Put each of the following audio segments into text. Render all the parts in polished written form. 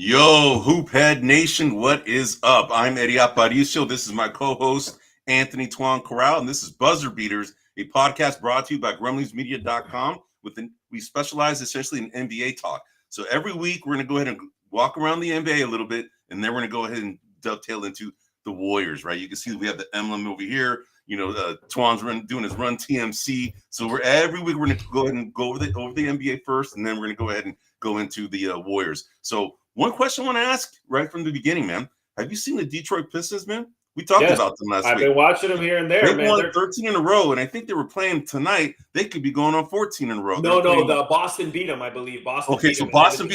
Yo, Hoophead Nation, what is up? I'm Eddie Aparicio. This is my co-host, Anthony Tuan Corral, and this is Buzzer Beaters, a podcast brought to you by gremlinsmedia.com. We specialize essentially in NBA talk. So every week, we're going to go ahead and walk around the NBA a little bit, and then we're going to go ahead and dovetail into the Warriors, right? You can see we have the emblem over here. Tuan's doing his Run TMC. So every week, we're going to go ahead and go over the NBA first, and then we're going to go ahead and go into the Warriors. So one question I want to ask right from the beginning, man. Have you seen the Detroit Pistons, man? We talked about them last week. I've been watching them here and there, man. They won 13 in a row, and I think they were playing tonight. They could be going on 14 in a row. The Boston beat them, I believe. Boston beat them.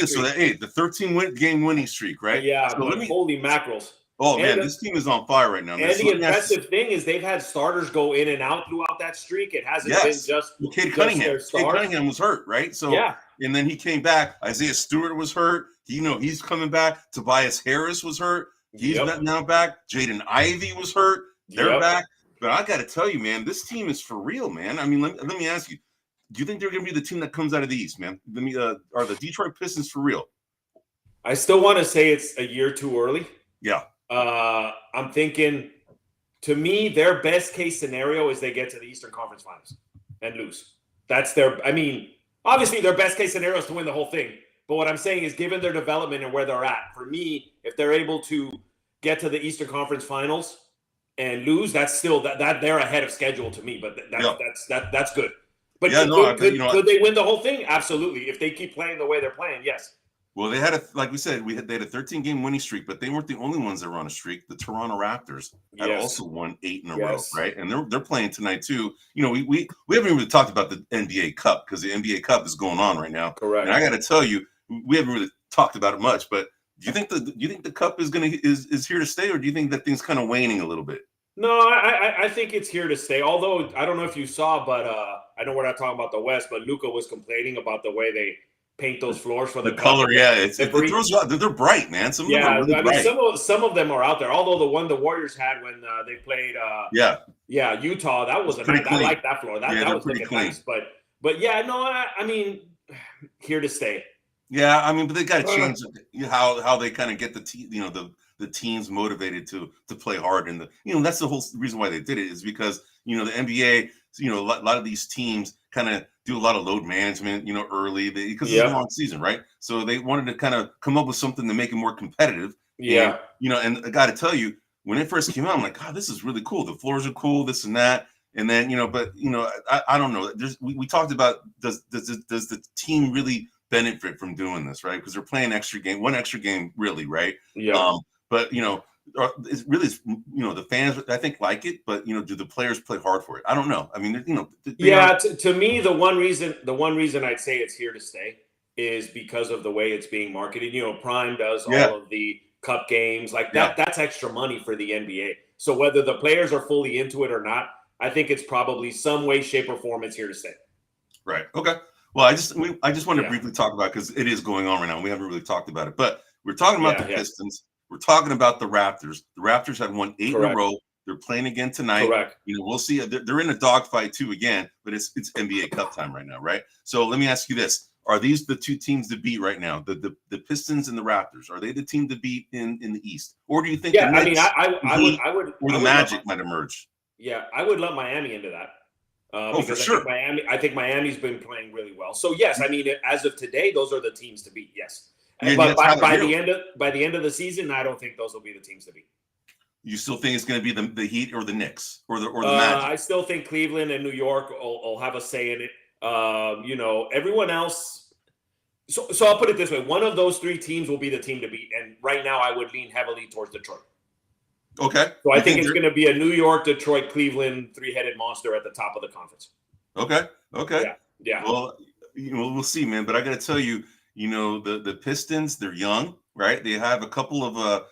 So the 13-game winning streak, right? Yeah, so holy mackerels. Oh, man, this team is on fire right now. And the impressive thing is they've had starters go in and out throughout that streak. It hasn't been just Cade Cunningham. Cade Cunningham was hurt, right? So and then he came back. Isaiah Stewart was hurt. He's coming back. Tobias Harris was hurt. He's now back. Jaden Ivey was hurt. They're back. But I got to tell you, man, this team is for real, man. I mean, let me ask you, do you think they're going to be the team that comes out of the East, man? Are the Detroit Pistons for real? I still want to say it's a year too early. Yeah. I'm thinking, to me, their best case scenario is they get to the Eastern Conference Finals and lose. Obviously their best case scenario is to win the whole thing. But what I'm saying is, given their development and where they're at, for me, if they're able to get to the Eastern Conference Finals and lose, that's still that they're ahead of schedule to me. But that's good. But could they win the whole thing? Absolutely. If they keep playing the way they're playing, yes. Well, they had they had a 13-game winning streak, but they weren't the only ones that were on a streak. The Toronto Raptors had also won 8 in a row, right? And they're playing tonight too. We haven't really talked about the NBA Cup because the NBA Cup is going on right now. Correct. And I got to tell you, we haven't really talked about it much. But do you think the Cup is here to stay, or do you think that thing's kind of waning a little bit? No, I think it's here to stay. Although I don't know if you saw, but I know we're not talking about the West, but Luka was complaining about the way they paint those floors for the color. Yeah, they're bright, man. Some of them are really bright. Some of them are out there. Although the one the Warriors had when they played, Utah, that was nice. I like that floor. That was pretty nice. But I mean, here to stay. Yeah, I mean, but they got to change how they kind of get the teams motivated to play hard, and that's the whole reason why they did it is because the NBA, a lot of these teams kind of do a lot of load management, early because it's a long season, right? So they wanted to kind of come up with something to make it more competitive. Yeah. And I got to tell you, when it first came out, I'm like, God, this is really cool. The floors are cool, this and that. And then, I don't know. We talked about does the team really benefit from doing this, right? Because they're playing one extra game, really, right? Yeah. But it's really, the fans I think like it, but do the players play hard for it? I don't know. I mean, to me, the one reason I'd say it's here to stay is because of the way it's being marketed. Prime does all of the cup games like that. That's extra money for the NBA. So whether the players are fully into it or not, I think it's probably some way, shape, or form it's here to stay. Right. Okay. Well, I just want to briefly talk about because it is going on right now. We haven't really talked about it, but we're talking about the Pistons. We're talking about the Raptors. The Raptors have won 8 in a row. They're playing again tonight. Correct. We'll see. They're in a dogfight too again, but it's NBA Cup time right now, right? So let me ask you this: are these the two teams to beat right now? The Pistons and the Raptors. Are they the team to beat in the East, or do you think? Yeah, I would. Or the Magic might emerge. Yeah, I would lump Miami into that. For sure. I think Miami's been playing really well. So yes, I mean, as of today, those are the teams to beat. Yes. But by the end of the season, I don't think those will be the teams to beat. You still think it's going to be the Heat or the Knicks or the Magic? I still think Cleveland and New York will have a say in it. Everyone else. So I'll put it this way: one of those 3 teams will be the team to beat. And right now, I would lean heavily towards Detroit. Okay. So I think it's going to be a New York, Detroit, Cleveland 3-headed monster at the top of the conference. Okay. Yeah. Well, we'll see, man. But I got to tell you. The Pistons, they're young, right? They have a couple of,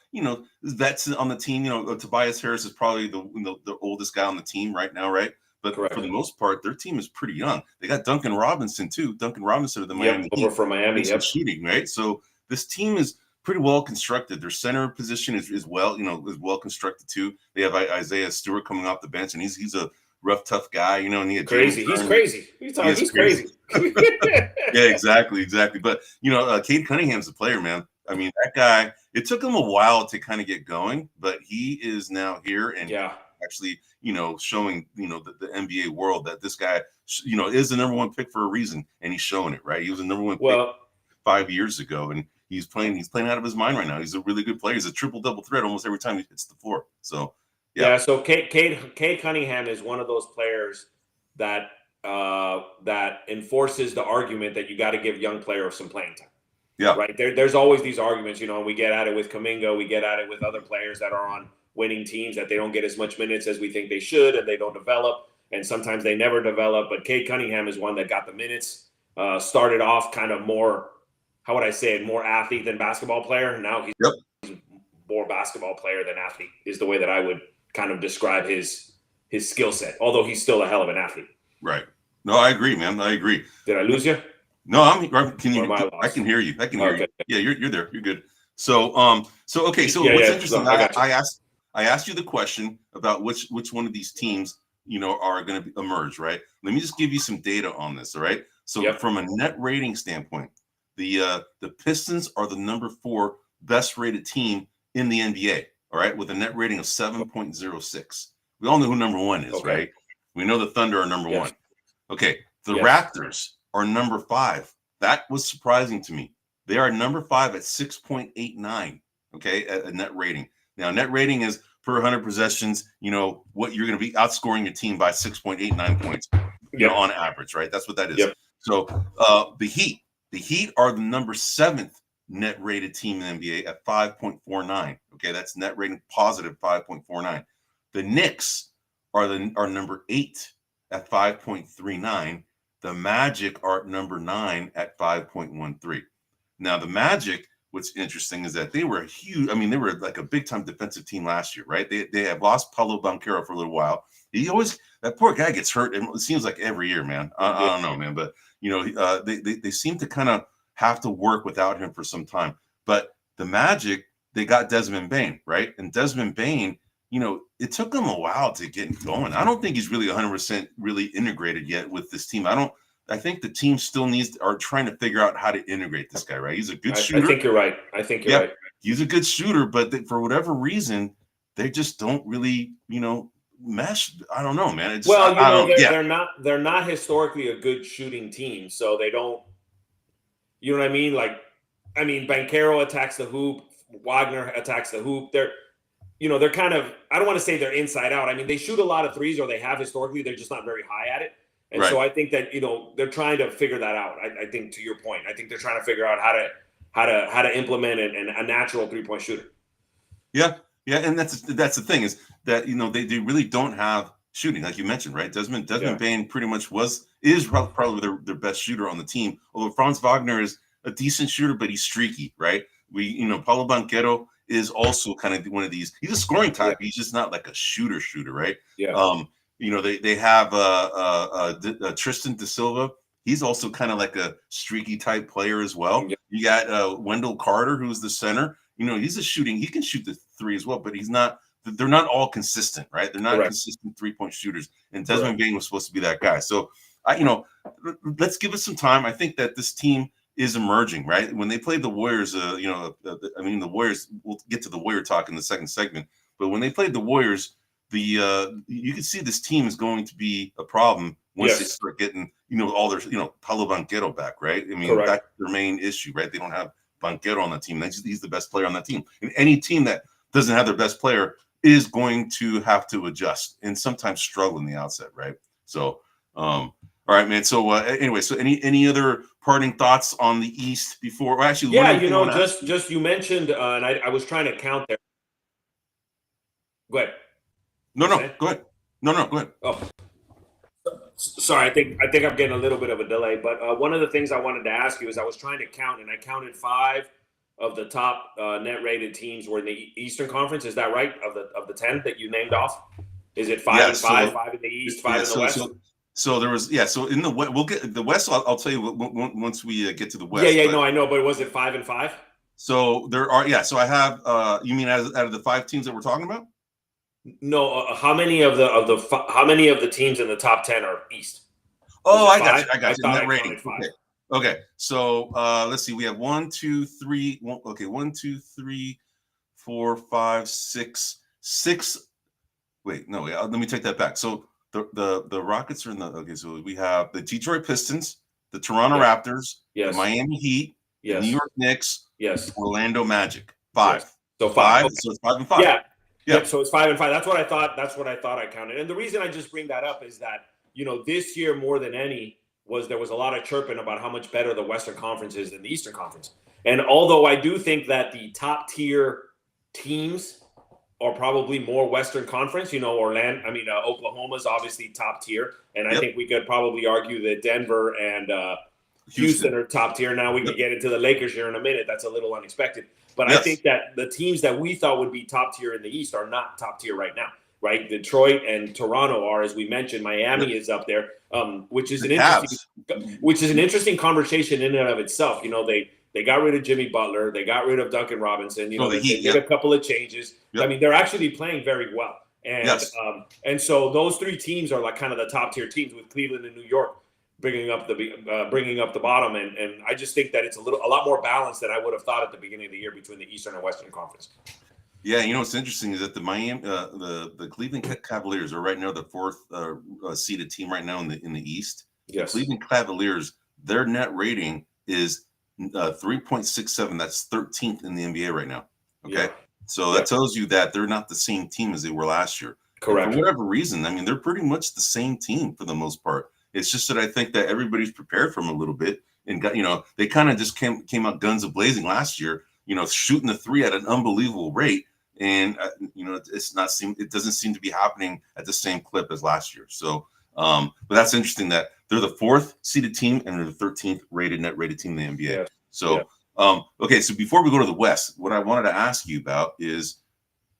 vets on the team. Tobias Harris is probably the oldest guy on the team right now, right? But for the most part, their team is pretty young. They got Duncan Robinson, too. Duncan Robinson of the Miami Heat. Over from Miami, shooting, right? So this team is pretty well constructed. Their center position is well constructed, too. They have Isaiah Stewart coming off the bench, and he's a rough, tough guy, and he crazy. He's crazy. He's crazy. Yeah, exactly. But Cade Cunningham's a player, man. I mean, that guy, it took him a while to kind of get going, but he is now here and actually, showing, the NBA world that this guy, is the number one pick for a reason, and he's showing it, right? He was the number one pick 5 years ago, and he's playing out of his mind right now. He's a really good player. He's a triple-double threat almost every time he hits the floor. So, yeah. So Cade Cunningham is one of those players that enforces the argument that you got to give young players some playing time. Yeah. Right. There's always these arguments, we get at it with Kuminga, we get at it with other players that are on winning teams that they don't get as much minutes as we think they should, and they don't develop, and sometimes they never develop. But Cade Cunningham is one that got the minutes, started off kind of more, how would I say it, more athlete than basketball player. Now he's more basketball player than athlete is the way that I would kind of describe his skill set, although he's still a hell of an athlete. Right. No, I agree, man. I agree. Did I lose you? No, I can hear you. I can hear you. Yeah, you're there. You're good. So, okay. So what's interesting? I asked you the question about which one of these teams, are going to emerge, right? Let me just give you some data on this. All right. So from a net rating standpoint, the Pistons are the number 4 best rated team in the NBA. All right, with a net rating of 7.06. We all know who number 1 is, right? We know the Thunder are number 1. Okay, the Raptors are number 5. That was surprising to me. They are number 5 at 6.89. Okay, at a net rating. Now, net rating is per 100 possessions. What you're going to be outscoring your team by 6.89 points. On average, right? That's what that is. Yep. So, the Heat are the number 7th net rated team in the NBA at 5.49. Okay, that's net rating positive 5.49. The Knicks are number 8 at 5.39. The Magic are number 9 at 5.13. Now, the Magic, what's interesting is that they were huge. I mean, they were like a big time defensive team last year, right? They have lost Paolo Banchero for a little while. That poor guy gets hurt. It seems like every year, man. I don't know, man, but they seem to kind of have to work without him for some time. But the Magic, they got Desmond Bane, right? And Desmond Bane, it took him a while to get going. I don't think he's really 100% really integrated yet with this team. I think the team still are trying to figure out how to integrate this guy, right? He's a good shooter. I think you're right. Right. He's a good shooter, but for whatever reason, they just don't really, mesh. I don't know, man. They're not historically a good shooting team, so they don't. You know what I mean? Banchero attacks the hoop. Wagner attacks the hoop. They're kind of, I don't want to say they're inside out. I mean, they shoot a lot of threes, or they have historically. They're just not very high at it. And so I think that, they're trying to figure that out. I think, to your point, I think they're trying to figure out how to implement a natural 3-point shooter. Yeah. Yeah. And that's the thing is that, they really don't have shooting, like you mentioned, right? Desmond Bane pretty much is probably their best shooter on the team. Although Franz Wagner is a decent shooter, but he's streaky, right? Paolo Banchero is also kind of one of these. He's a scoring type. He's just not like a shooter, right? Yeah. They have Tristan Da Silva. He's also kind of like a streaky type player as well. Yeah. You got Wendell Carter, who's the center. He's he can shoot the 3 as well, but they're not all consistent, right? They're not consistent 3-point shooters. And Desmond Bane was supposed to be that guy. So, let's give it some time. I think that this team is emerging, right? When they played the Warriors, the Warriors, we'll get to the Warrior talk in the second segment, but when they played the Warriors, you can see this team is going to be a problem once they start getting, all their, Paolo Banchero back, right? I mean, that's their main issue, right? They don't have Banchero on the team. He's the best player on that team. And any team that doesn't have their best player is going to have to adjust and sometimes struggle in the outset, right? So, all right, man. So anyway, so any other parting thoughts on the East before? Well, actually, just you mentioned, and I was trying to count there. Go ahead. No, go ahead. No, go ahead. Oh, sorry. I think I'm getting a little bit of a delay. But one of the things I wanted to ask you is I was trying to count, and I counted 5 of the top net rated teams were in the Eastern Conference. Is that right? Of the 10 that you named off, is it 5 and 5, 5 in the East, 5 in the West? So there was, so in the West, we'll get the West. I'll tell you once we get to the West. No, I know, but was it 5 and 5? So there are, so I have, you mean out of the 5 teams that we're talking about? No, how many of the teams in the top 10 are East? Oh, I got you. Net rating. Okay, so let's see. We have 1, 2, 3. Okay, 1, 2, 3, 4, 5, 6, 6. Wait, no. Let me take that back. So the Rockets are in the. Okay, so we have the Detroit Pistons, the Toronto Yes. Raptors, the Yes. Miami Heat, the New Yes. York Knicks, Yes. the Orlando Magic. 5. Yes. So 5. Okay. So it's 5 and 5. Yeah. Yeah. Yep. So it's 5 and 5. That's what I thought. That's what I thought I counted. And the reason I just bring that up is that, this year more than any there was a lot of chirping about how much better the Western Conference is than the Eastern Conference. And although I do think that the top tier teams are probably more Western Conference, Oklahoma's obviously top tier. And I think we could probably argue that Denver and Houston are top tier. Now we can get into the Lakers here in a minute. That's a little unexpected. But I think that the teams that we thought would be top tier in the East are not top tier right now, right? Detroit and Toronto are, as we mentioned. Miami is up there, which is an interesting conversation in and of itself. They got rid of Jimmy Butler. They got rid of Duncan Robinson. They did a couple of changes. I mean, they're actually playing very well. And so those three teams are like kind of the top tier teams, with Cleveland and New York bringing up the bottom. And I just think that it's a lot more balanced than I would have thought at the beginning of the year between the Eastern and Western Conference. Yeah, what's interesting is that the Cleveland Cavaliers are right now the 4th seeded team right now in the East. Yes. The Cleveland Cavaliers, their net rating is 3.67. That's 13th in the NBA right now. Okay, yeah. So that tells you that they're not the same team as they were last year. Correct. And for whatever reason, I mean, they're pretty much the same team for the most part. It's just that I think that everybody's prepared for them a little bit, and got they kind of just came out guns a-blazing last year. Shooting the three at an unbelievable rate, and it doesn't seem to be happening at the same clip as last year. So, but that's interesting that they're the 4th seeded team and they're the 13th net rated team in the NBA. Yeah. So, okay. So before we go to the West, what I wanted to ask you about is,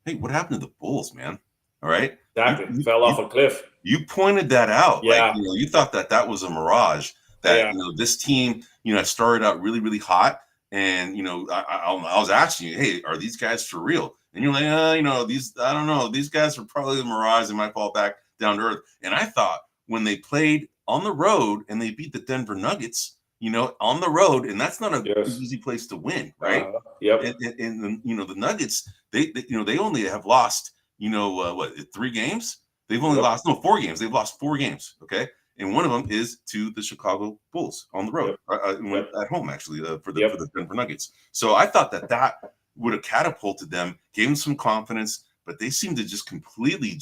hey, what happened to the Bulls, man? All right. Exactly. You fell off a cliff. You pointed that out. Yeah. Like, you thought that was a mirage, that, this team, started out really, really hot. And, I was asking you, hey, are these guys for real? And you're like, I don't know. These guys are probably a mirage. They might fall back down to earth. And I thought when they played on the road and they beat the Denver Nuggets, on the road, and that's not an easy place to win, right? Yep. And the Nuggets, they only have lost, 3 games? They've only lost 4 games. They've lost 4 games. Okay. And one of them is to the Chicago Bulls on the road, at home, actually, for the Denver Nuggets. So I thought that would have catapulted them, gave them some confidence, but they seem to just completely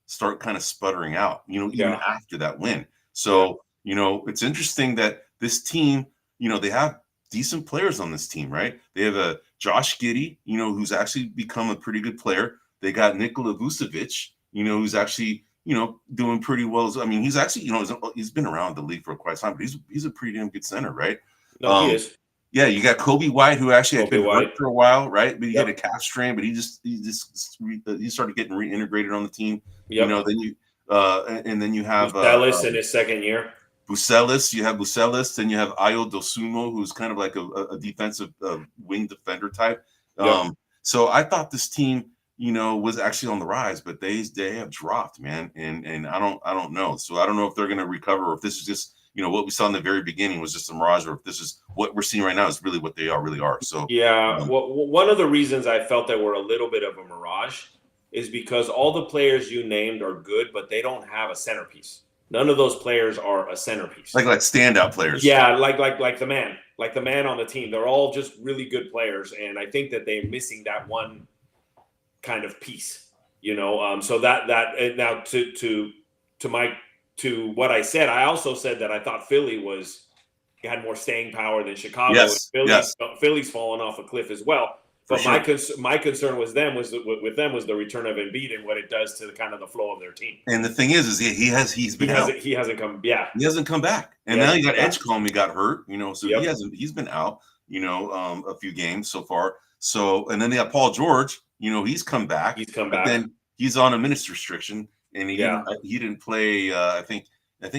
start kind of sputtering out, even after that win. So, it's interesting that this team, they have decent players on this team, right? They have a Josh Giddey, who's actually become a pretty good player. They got Nikola Vucevic, who's actually, doing pretty well. I mean, he's actually, he's been around the league for quite some time, but he's a pretty damn good center, right? No, he is. Yeah, you got Kobe White, who actually had been hurt for a while, right? But he had a calf strain, but he started getting reintegrated on the team. Yep. Then you have Bucelis in his second year. You have Bucelis, then you have Ayo Dosunmu, who's kind of like a defensive wing defender type. So I thought this team, was actually on the rise, but they have dropped, man, and I don't know. So I don't know if they're going to recover, or if this is just what we saw in the very beginning was just a mirage, or if this is what we're seeing right now is really what they really are. So one of the reasons I felt that we're a little bit of a mirage is because all the players you named are good, but they don't have a centerpiece. None of those players are a centerpiece. Like standout players. Yeah, like the man on the team. They're all just really good players, and I think that they're missing that one kind of piece. So that now to what I said, I also said that I thought Philly had more staying power than Chicago. Yes, Philly's fallen off a cliff as well. But my concern was the return of Embiid and what it does to the kind of the flow of their team. And the thing is he hasn't come back. And now you got Edgecombe, he got hurt, so he's been out, a few games so far. So, and then they got Paul George, he's come back. Then he's on a minutes restriction, and he didn't play. I think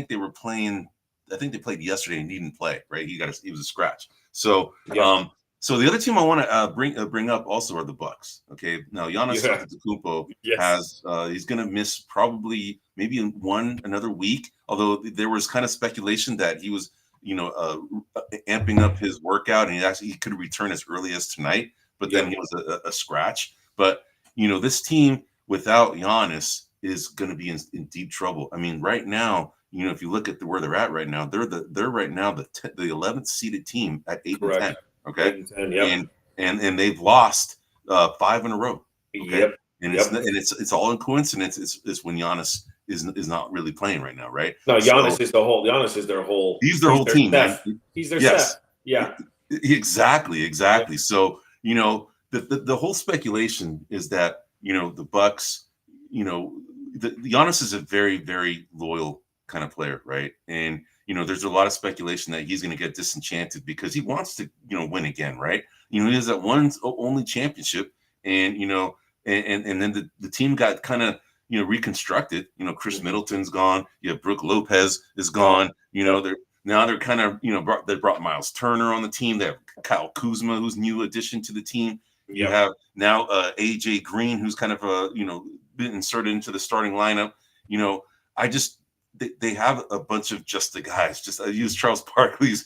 they were playing. I think they played yesterday and he didn't play. Right, he was a scratch. So, so the other team I want to bring up also are the Bucks. Okay, now Giannis Antetokounmpo has he's going to miss probably maybe another week. Although there was kind of speculation that he was amping up his workout, and he could return as early as tonight, but then he was a scratch. But this team without Giannis is going to be in deep trouble. I mean, right now, if you look at where they're at right now, they're right now the 11th seeded team at 8 and 10. Okay, 8 and 10, yep. and they've lost 5 in a row. Okay, yep. And it's all in coincidence. It's when Giannis is not really playing right now, right? No, Giannis is their whole. He's their whole team, man. He's their Steph. Yeah. Exactly. So the whole speculation is that the Bucks, the Giannis is a very, very loyal kind of player, right? And there's a lot of speculation that he's going to get disenchanted because he wants to win again, right? He has that one only championship, and and then the team got kind of reconstructed. Chris Middleton's gone. You have Brook Lopez is gone. They're kind of they brought Miles Turner on the team. They have Kyle Kuzma, who's new addition to the team. You have now AJ Green, who's kind of been inserted into the starting lineup. They have a bunch of just the guys. Just I use Charles Barkley's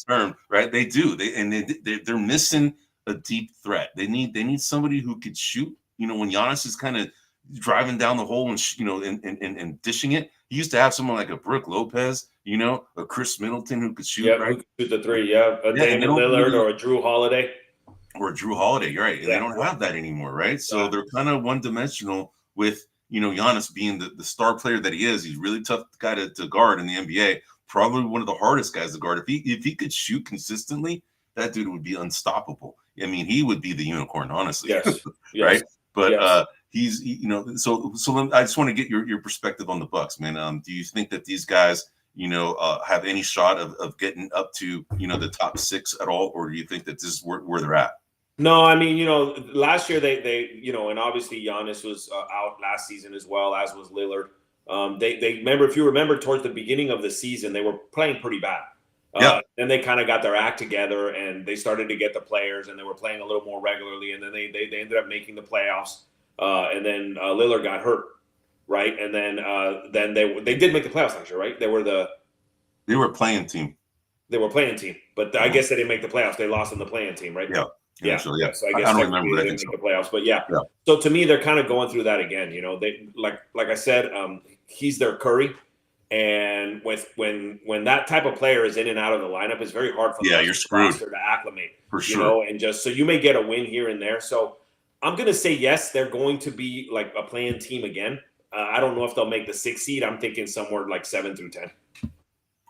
term, right? They do. They're missing a deep threat. They need somebody who could shoot. When Giannis is kind of driving down the hole and dishing it, he used to have someone like a Brook Lopez, a Chris Middleton who could shoot. Right? Who could shoot the three. A Damian Lillard or a Drew Holiday. Or Drew Holiday, right? And they don't have that anymore, right? So they're kind of one-dimensional with Giannis being the star player that he is. He's a really tough guy to guard in the NBA. Probably one of the hardest guys to guard. If he could shoot consistently, that dude would be unstoppable. I mean, he would be the unicorn, honestly. Yes. Right? But he's so I just want to get your perspective on the Bucks, man. Do you think that these guys have any shot of getting up to the top 6 at all, or do you think that this is where they're at? No, I mean, last year they and obviously Giannis was out last season as well, as was Lillard. They remember, if you remember, towards the beginning of the season, they were playing pretty bad. Then they kind of got their act together and they started to get the players and they were playing a little more regularly. And then they ended up making the playoffs. And then Lillard got hurt, right? And then they did make the playoffs last year, right? They were playing team. They were playing team, but I guess they didn't make the playoffs. They lost on the playing team, right? Yeah. So I guess I don't remember. They didn't make the playoffs, but yeah. So to me, they're kind of going through that again. They like I said, he's their Curry, and when that type of player is in and out of the lineup, it's very hard for you're screwed to acclimate for sure. And just so you may get a win here and there. So I'm gonna say yes, they're going to be like a playing team again. I don't know if they'll make the 6th seed. I'm thinking somewhere like 7 through 10.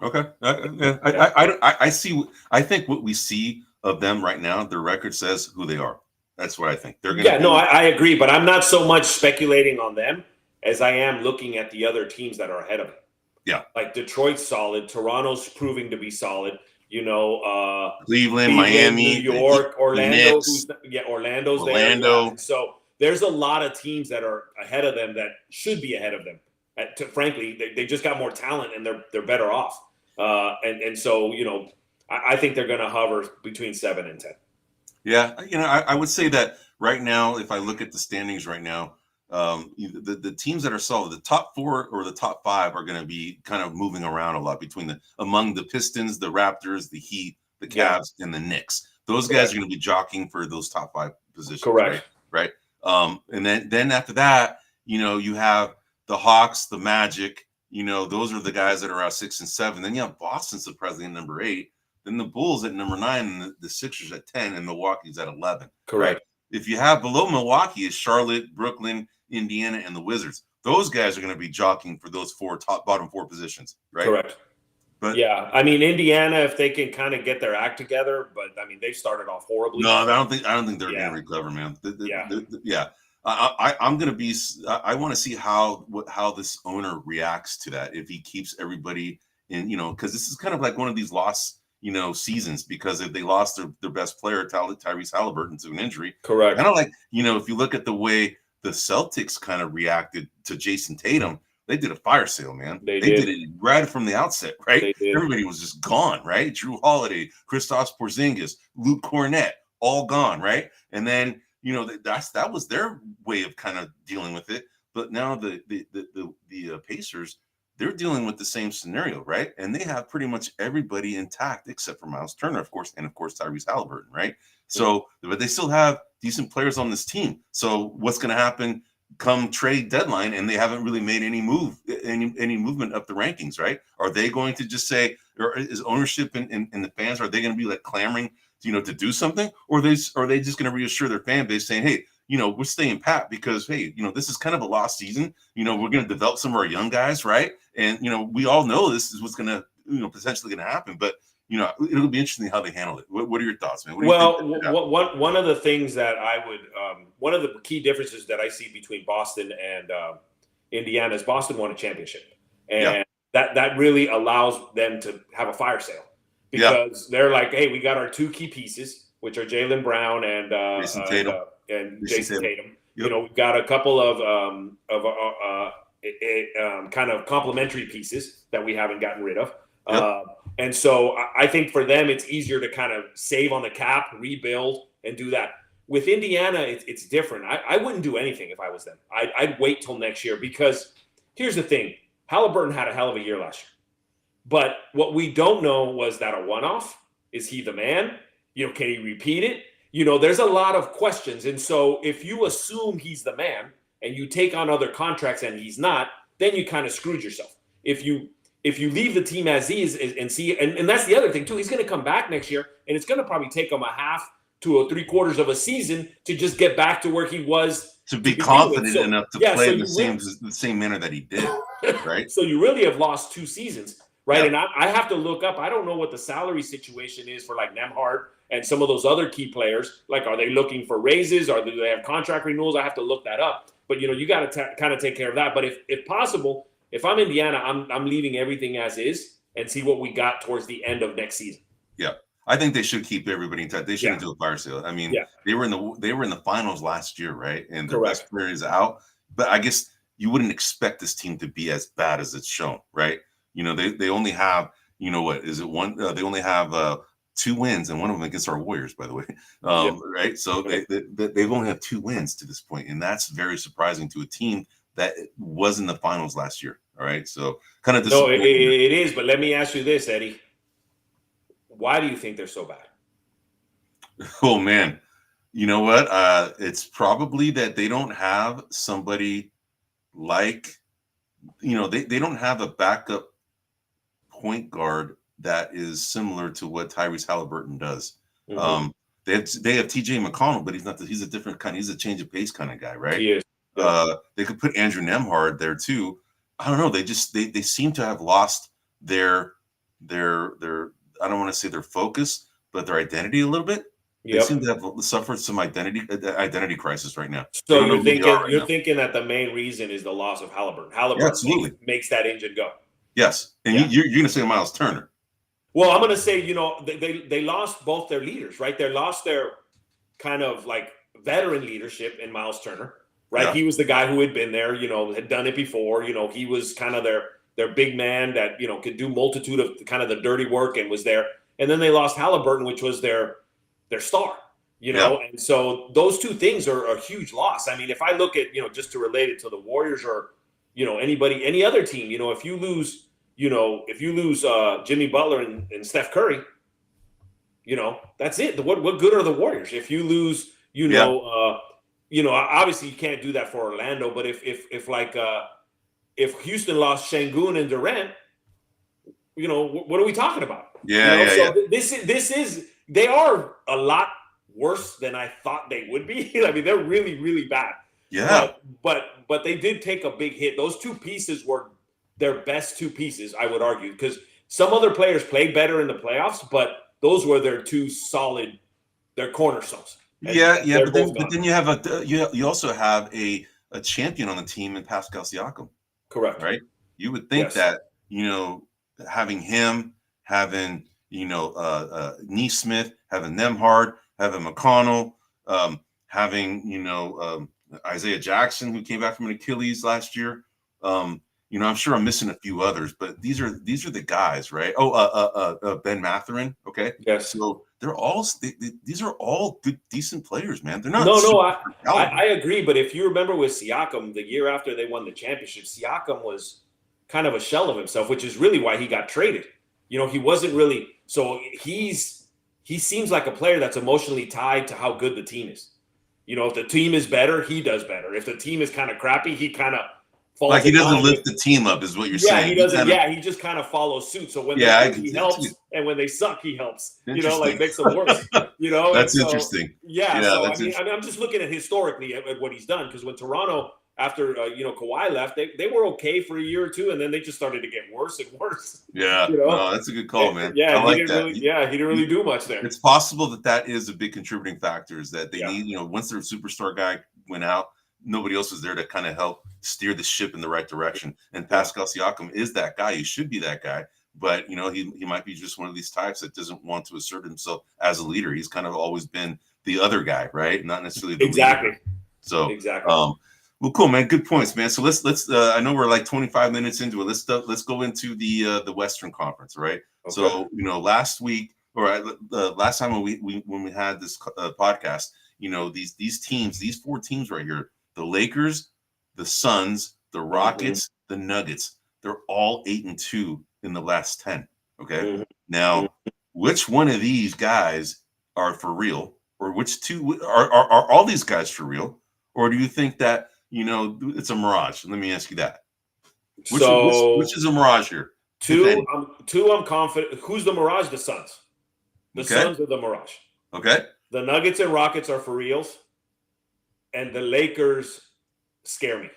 Okay, I see. I think what we see of them right now, their record says who they are. That's what I think. They're going to I agree, but I'm not so much speculating on them as I am looking at the other teams that are ahead of them. Yeah. Like Detroit's solid. Toronto's proving to be solid. Cleveland, Miami, New York, Orlando. Orlando's there. So there's a lot of teams that are ahead of them that should be ahead of them. Frankly, they just got more talent and they're better off. And so, I think they're going to hover between 7 and 10. Yeah. I would say that right now, if I look at the standings right now, the teams that are solid, the top 4 or the top 5 are going to be kind of moving around a lot among the Pistons, the Raptors, the Heat, the Cavs, and the Knicks. Those guys are going to be jockeying for those top 5 positions. Correct. Right. And then after that, you have the Hawks, the Magic, those are the guys that are at 6 and 7. Then you have Boston surprisingly at number 8. Then the Bulls at number 9, and the Sixers at 10, and Milwaukee's at 11. Correct. Right? If you have below Milwaukee is Charlotte, Brooklyn, Indiana, and the Wizards. Those guys are going to be jockeying for those bottom 4 positions, right? Correct. But yeah, I mean Indiana, if they can kind of get their act together, but I mean they've started off horribly. No, I don't think they're going to recover, man. I'm going to be. I want to see how this owner reacts to that. If he keeps everybody in, because this is kind of like one of these lost, seasons, because if they lost their best player, Tyrese Halliburton, to an injury. Correct. Kind of like, if you look at the way the Celtics kind of reacted to Jason Tatum, they did a fire sale, man. They did it right from the outset, right? Everybody was just gone, right? Drew Holiday, Kristaps Porzingis, Luke Cornett, all gone, right? And then, that was their way of kind of dealing with it. But now the Pacers, they're dealing with the same scenario, right? And they have pretty much everybody intact except for Miles Turner, of course, and of course Tyrese Halliburton, right? So, but they still have decent players on this team. So, what's going to happen come trade deadline? And they haven't really made any movement up the rankings, right? Are they going to just say, or is ownership and the fans, are they going to be like clamoring, to do something, or are they just going to reassure their fan base saying, hey, we're staying pat because, hey, this is kind of a lost season. We're going to develop some of our young guys, right? And, we all know this is what's going to, potentially going to happen. But, it'll be interesting how they handle it. What are your thoughts, man? One of the things that I would, one of the key differences that I see between Boston and Indiana is Boston won a championship. And that really allows them to have a fire sale because they're like, hey, we got our two key pieces, which are Jaylen Brown and Jason Tatum. Yep. We've got a couple of kind of complementary pieces that we haven't gotten rid of. Yep. And so I think for them, it's easier to kind of save on the cap, rebuild, and do that. With Indiana, it's different. I wouldn't do anything if I was them. I'd wait till next year because here's the thing. Halliburton had a hell of a year last year. But what we don't know was that a one-off? Is he the man? Can he repeat it? There's a lot of questions. And so if you assume he's the man and you take on other contracts and he's not, then you kind of screwed yourself. If you leave the team as is and see, and that's the other thing too, he's going to come back next year and it's going to probably take him a half to a 3/4 of a season to just get back to where he was. To be confident enough to play in the same manner that he did, right? So you really have lost 2 seasons, right? Yep. And I have to look up. I don't know what the salary situation is for like Nembhard and some of those other key players. Like, are they looking for raises? Or do they have contract renewals? I have to look that up. But, you got to kind of take care of that. But if possible, if I'm Indiana, I'm leaving everything as is and see what we got towards the end of next season. Yeah. I think they should keep everybody in touch. They shouldn't do a fire sale. I mean, they were in the finals last year, right? And the best player is out. But I guess you wouldn't expect this team to be as bad as it's shown, right? They only have, what is it? They only have 2 wins, and one of them against our Warriors, by the way. Right? So they've only had 2 wins to this point, and that's very surprising to a team that was in the finals last year. All right, so kind of no, it is. But let me ask you this, Eddie. Why do you think they're so bad? Oh man, you know what? It's probably that they don't have somebody like, they don't have a backup point guard that is similar to what Tyrese Halliburton does. Mm-hmm. They have TJ McConnell, but he's a different kind. He's a change of pace kind of guy, right? He is. They could put Andrew Nembhard there too. I don't know. They seem to have lost their I don't want to say their focus, but their identity a little bit. Yep. They seem to have suffered some identity crisis right now. So you're thinking that the main reason is the loss of Halliburton. Halliburton makes that engine go. Yes, and you're going to say Miles Turner. Well, I'm going to say, they lost both their leaders, right? They lost their kind of like veteran leadership in Miles Turner, right? Yeah. He was the guy who had been there, had done it before. He was kind of their big man that, could do multitude of kind of the dirty work and was there. And then they lost Halliburton, which was their star, And so those 2 things are a huge loss. I mean, if I look at, just to relate it to the Warriors or, any other team, if you lose Jimmy Butler and Steph Curry, that's it. What good are the Warriors? If you lose, obviously you can't do that for Orlando, but if Houston lost Şengün and Durant, what are we talking about? This is they are a lot worse than I thought they would be. I mean, they're really, really bad. Yeah. But they did take a big hit. Those 2 pieces were their best 2 pieces, I would argue, because some other players played better in the playoffs, but those were their 2 solid, their cornerstones. But then you have you also have a champion on the team in Pascal Siakam. Correct. Right. You would think that having him, having Nesmith, having Nembhard, having McConnell, having Isaiah Jackson, who came back from an Achilles last year. I'm sure I'm missing a few others, but these are the guys, right? Ben Mathurin. Okay. Yes. So these are all good, decent players, man. They're not. No, I agree. But if you remember with Siakam, the year after they won the championship, Siakam was kind of a shell of himself, which is really why he got traded. You know, he wasn't really so he seems like a player that's emotionally tied to how good the team is. You know, if the team is better, he does better. If the team is kind of crappy, he kind of falls. Like he doesn't lift the team up, is what you're saying. Yeah, he doesn't. He just kind of follows suit. So when they win, he helps, and when they suck, he helps. You know, like makes them worse. You know, that's interesting. Yeah. So I mean, I'm just looking at historically at what he's done, because when Toronto, after Kawhi left, they were okay for a year or two, and then they just started to get worse and worse. Yeah, no, that's a good call, man. Yeah, I like that. He didn't really do much there. It's possible that is a big contributing factor, is that they need, once their superstar guy went out, nobody else was there to kind of help steer the ship in the right direction. And Pascal Siakam is that guy. He should be that guy. But, he might be just one of these types that doesn't want to assert himself as a leader. He's kind of always been the other guy, right? Not necessarily the leader. So, exactly. Well, cool, man. Good points, man. So let's. I know we're like 25 minutes into it. Let's go into the Western Conference, right? Okay. So last week, or last time when we had this podcast, these teams, these 4 teams right here, the Lakers, the Suns, the Rockets, the Nuggets, they're all 8-2 in the last 10. Okay, now which one of these guys are for real, or which two are all these guys for real, or do you think that? It's a mirage. Let me ask you that. Which is a mirage here? Two, I'm confident. Who's the mirage? The Suns. The Suns are the mirage. Okay. The Nuggets and Rockets are for reals, and the Lakers scare me.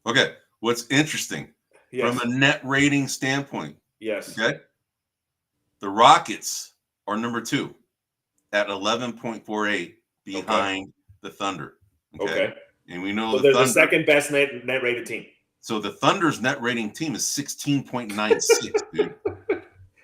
Okay. What's interesting from a net rating standpoint? Yes. Okay. The Rockets are number 2 at 11.48 behind the Thunder. Okay. And we know they're the second best net rated team. So the Thunder's net rating team is 16.96, dude.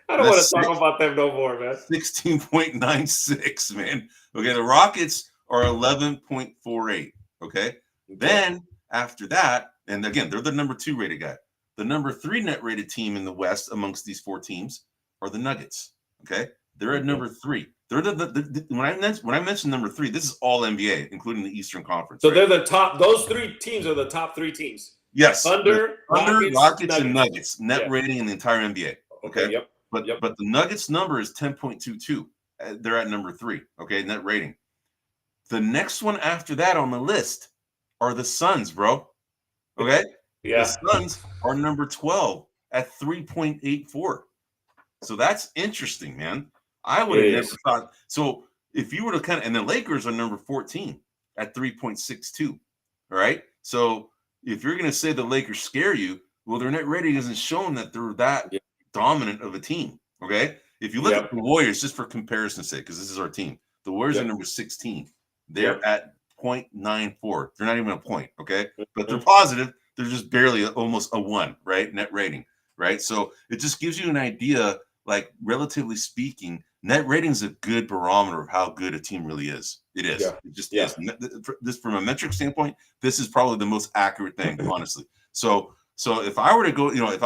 I don't want to talk about them no more, man. 16.96, man. Okay, the Rockets are 11.48. Okay. Then after that, and again, they're the number 2 rated guy. The number 3 net rated team in the West amongst these 4 teams are the Nuggets. Okay. They're at number 3. They're when I mention number 3, this is all NBA, including the Eastern Conference. So they're the top. Those 3 teams are the top 3 teams. Yes, Thunder, Rockets, and Nuggets net rating in the entire NBA. Okay. Yep. But the Nuggets number is 10.22. They're at number 3. Okay, net rating. The next one after that on the list are the Suns, bro. Okay. Yeah. The Suns are number 12 at 3.84. So that's interesting, man. I would have never thought. So if you were to and the Lakers are number 14 at 3.62. All right. So if you're going to say the Lakers scare you, well, their net rating isn't showing that they're that dominant of a team. Okay. If you look at the Warriors, just for comparison's sake, because this is our team, the Warriors are number 16. They're at 0.94. They're not even a point. Okay. But they're positive. They're just barely almost a 1, right? Net rating. Right. So it just gives you an idea, like, relatively speaking, net rating is a good barometer of how good a team really is. It is. It just is. This, from a metric standpoint, this is probably the most accurate thing, honestly. So if I were to go, if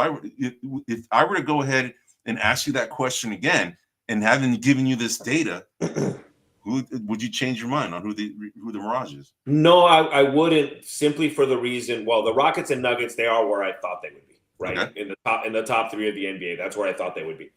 I were to go ahead and ask you that question again, and having given you this data, who would you change your mind on who the mirage is? No, I wouldn't, simply for the reason. Well, the Rockets and Nuggets, they are where I thought they would be. Right. Okay. In the top 3 of the NBA. That's where I thought they would be.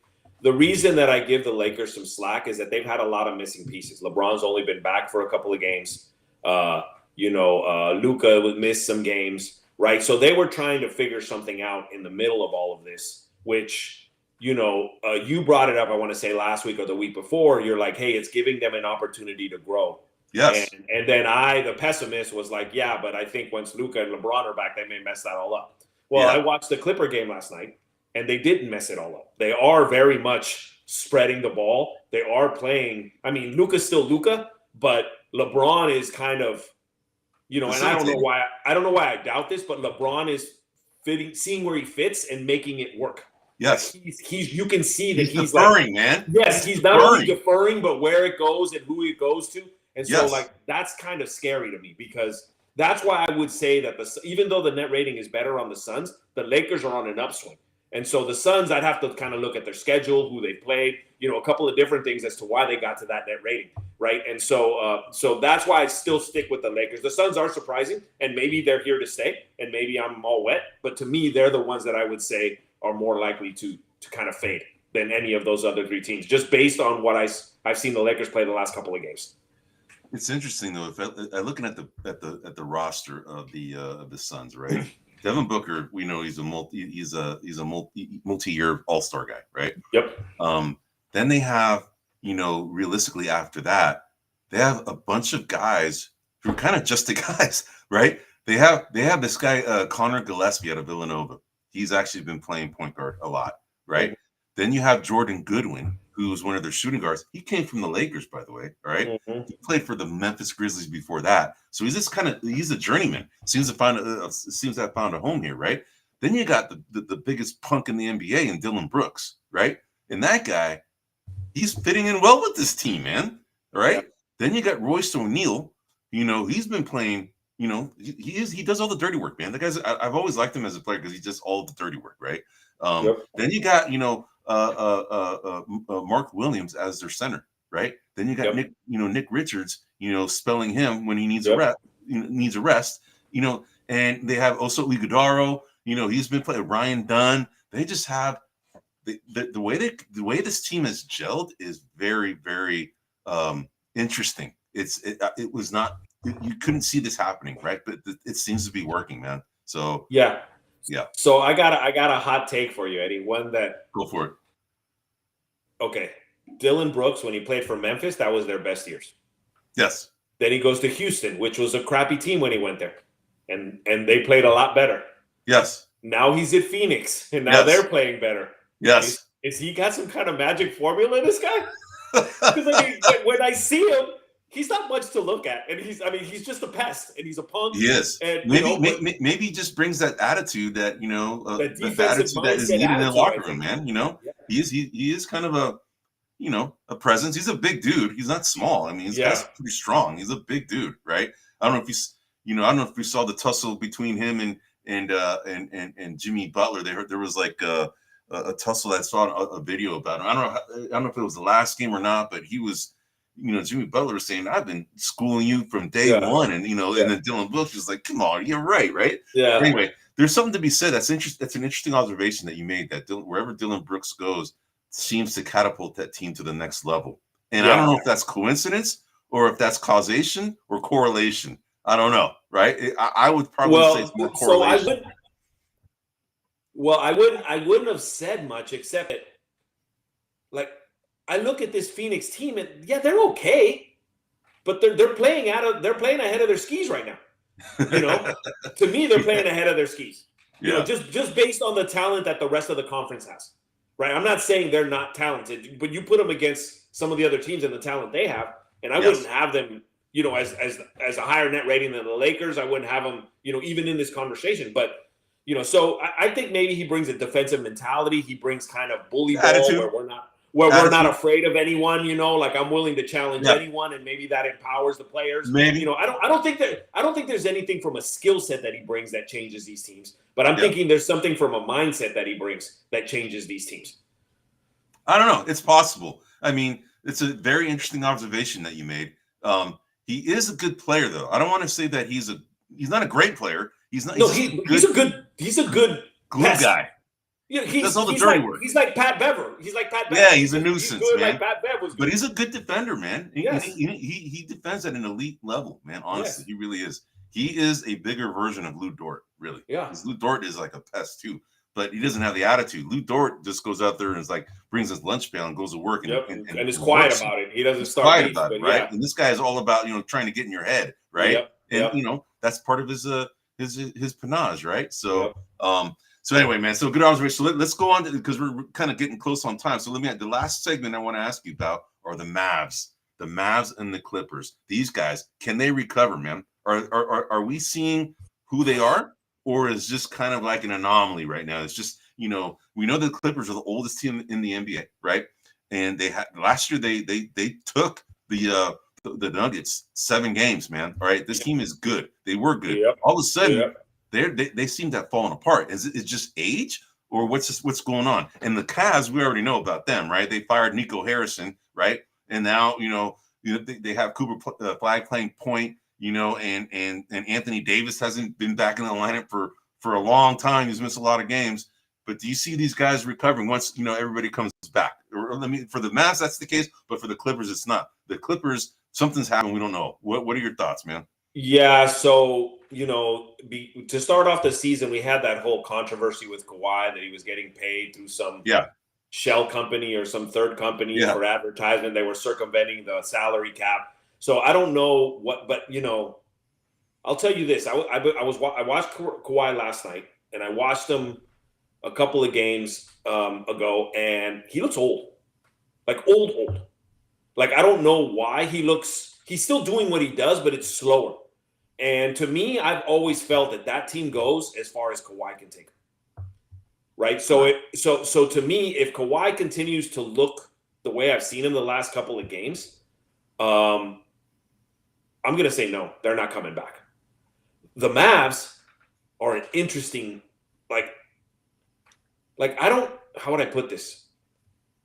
The reason that I give the Lakers some slack is that they've had a lot of missing pieces. LeBron's only been back for a couple of games. Luka would miss some games, right? So they were trying to figure something out in the middle of all of this, which, you brought it up, I want to say last week or the week before. You're like, hey, it's giving them an opportunity to grow. Yes. And then I, the pessimist, was like, yeah, but I think once Luka and LeBron are back, they may mess that all up. Well, I watched the Clipper game last night, and they didn't mess it all up. They are very much spreading the ball. They are playing. I mean, Luka's still Luka, but LeBron is kind of, and I don't know why. I don't know why I doubt this, but LeBron is seeing where he fits and making it work. Yes, like you can see that he's deferring, man. Yes, he's not only deferring, but where it goes and who it goes to, and so that's kind of scary to me, because that's why I would say that even though the net rating is better on the Suns, the Lakers are on an upswing. And so the Suns, I'd have to kind of look at their schedule, who they played, a couple of different things as to why they got to that net rating, right? And so that's why I still stick with the Lakers. The Suns are surprising, and maybe they're here to stay, and maybe I'm all wet. But to me, they're the ones that I would say are more likely to kind of fade than any of those other 3 teams, just based on what I've seen the Lakers play the last couple of games. It's interesting though. If looking at the roster of the Suns, right? Devin Booker, we know he's a multi-year All-Star guy, right? Yep. Then they have, realistically after that, they have a bunch of guys who are kind of just the guys, right? They have this guy Connor Gillespie out of Villanova. He's actually been playing point guard a lot, right? Mm-hmm. Then you have Jordan Goodwin, who's one of their shooting guards. He came from the Lakers, by the way, all right? Mm-hmm. He played for the Memphis Grizzlies before that. So he's a journeyman. Seems to have found a home here, right? Then you got the biggest punk in the NBA in Dylan Brooks, right? And that guy, he's fitting in well with this team, man, all right? Yeah. Then you got Royce O'Neal. He's been playing, he does all the dirty work, man. The guy's, I've always liked him as a player because he does all the dirty work, right? Yep. Then you got, Mark Williams as their center, right? Then you got Nick Richards, spelling him when he needs a rest, and they have also Iguodala, he's been playing Ryan Dunn. They just have the way this team has gelled is very, very interesting. It was not, you couldn't see this happening, right? But it seems to be working, man. So yeah. So I got a hot take for you, Eddie. One that go for it. Okay, Dylan Brooks, when he played for Memphis, that was their best years. Yes. Then he goes to Houston, which was a crappy team when he went there, and they played a lot better. Yes. Now he's at Phoenix, and now they're playing better. Yes. Is he got some kind of magic formula, this guy? Because when I see him, he's not much to look at, and he's just a pest, and he's a punk. He is. And maybe he just brings that attitude that that attitude that is needed in the locker room, man. Yeah. He is kind of a presence. He's a big dude. He's not small. I mean, he's pretty strong. He's a big dude, right? I don't know if you saw the tussle between him and Jimmy Butler. There was like a tussle. I saw a video about him. I don't know if it was the last game or not, but he was. Jimmy Butler was saying, I've been schooling you from day one. And, and then Dylan Brooks was like, come on, you're right? Yeah. Anyway, there's something to be said. That's an interesting observation that you made, that wherever Dylan Brooks goes seems to catapult that team to the next level. And I don't know if that's coincidence or if that's causation or correlation. I don't know, right? I would probably say it's more correlation. I wouldn't have said much except that, like, I look at this Phoenix team and they're okay, but they're playing ahead of their skis right now. To me, they're playing ahead of their skis. Just based on the talent that the rest of the conference has. Right? I'm not saying they're not talented, but you put them against some of the other teams and the talent they have, and I wouldn't have them, as a higher net rating than the Lakers. I wouldn't have them, even in this conversation. But so I think maybe he brings a defensive mentality. He brings kind of bully ball attitude. Where we're not afraid of anyone, like I'm willing to challenge anyone, and maybe that empowers the players. Maybe I don't think there's anything from a skill set that he brings that changes these teams, but I'm thinking there's something from a mindset that he brings that changes these teams. I don't know. It's possible. I mean, it's a very interesting observation that you made. He is a good player, though. I don't want to say that he's not a great player. He's not. No, he's a good glue guy. Yeah, that's all the dirty work. He's like Pat Bever. Yeah, he's a nuisance, he's good, man. Like Pat Bev was good. But he's a good defender, man. Yes. He defends at an elite level, man. Honestly, He really is. He is a bigger version of Lou Dort, really. Yeah. Because Lou Dort is like a pest too, but he doesn't have the attitude. Lou Dort just goes out there and is like brings his lunch pail and goes to work and is quiet about it. He doesn't start quiet about it, right? And this guy is all about trying to get in your head, right? And that's part of his panache, right? So So anyway, man, so good observation. So let's go on because we're kind of getting close on time. So the last segment I want to ask you about are the Mavs and the Clippers. These guys, can they recover, man? Are we seeing who they are, or is just kind of like an anomaly right now? It's just, we know the Clippers are the oldest team in the NBA, right? And they had last year they took the Nuggets 7 games, man. All right, this team is good. They were good. All of a sudden. They seem to have fallen apart. Is it just age, or what's going on? And the Cavs, we already know about them, right? They fired Nico Harrison, right? And now they have Cooper Flag playing point, and Anthony Davis hasn't been back in the lineup for a long time. He's missed a lot of games. But do you see these guys recovering once everybody comes back? Or for the Mavs, that's the case, but for the Clippers, it's not. The Clippers, something's happened. We don't know. What are your thoughts, man? Yeah, so to start off the season, we had that whole controversy with Kawhi that he was getting paid through some shell company or some third company for advertisement. They were circumventing the salary cap. So I don't know what, but I'll tell you this: I watched Kawhi last night, and I watched him a couple of games ago, and he looks old, like old. Like I don't know why he's still doing what he does, but it's slower. And to me, I've always felt that team goes as far as Kawhi can take them. Right? So to me, if Kawhi continues to look the way I've seen him the last couple of games, I'm going to say no, they're not coming back. The Mavs are an interesting, how would I put this?